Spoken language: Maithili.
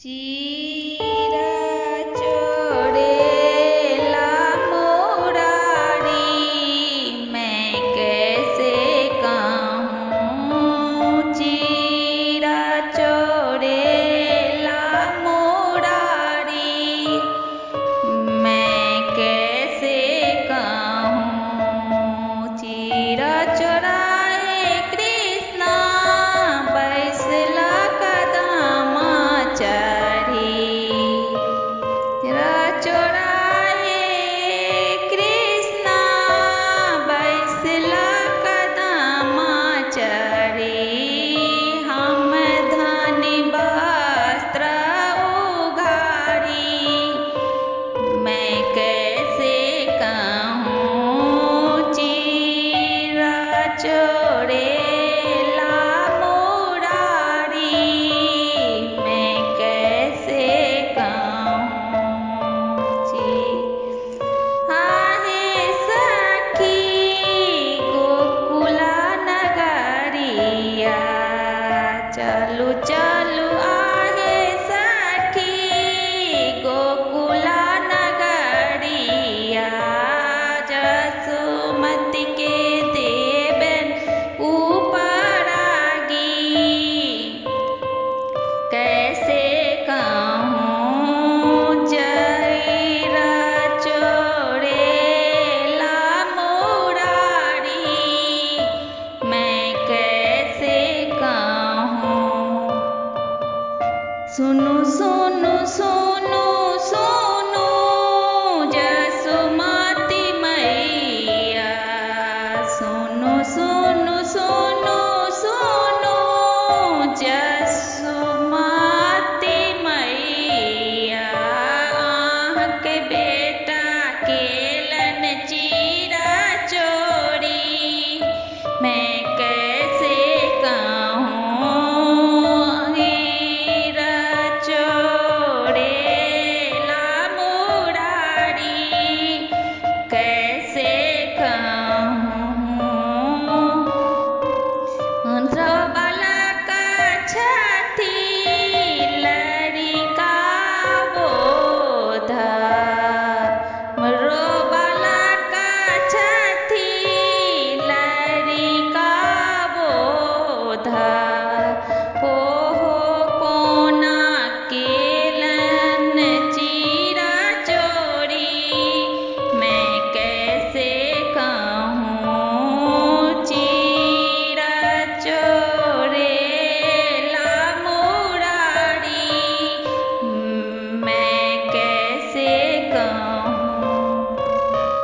चिराचोरेला मुरारी मैं कैसे कहूँ। चिराचोरेला मुरारी मैं कैसे कहूँ। चिराचोराए कृष्णा बैसला कदम चढ़ी। चिराचोराए कृष्णा बैसला कदम चढ़ी। हम धनि वस्त्र उघारी मैं कैसे कहूँ। चिराचोरेला मुरारी मैं कैसे कहूँ। आहे सखी गोकुला नगरिया चलू चलू आहे सखी गोकुला नगरिया। जसुमति के देवन उपरागी कैसे कहूँ। चिराचोरेला मुरारी मैं कैसे कहूँ। सुनु सुनु सुनु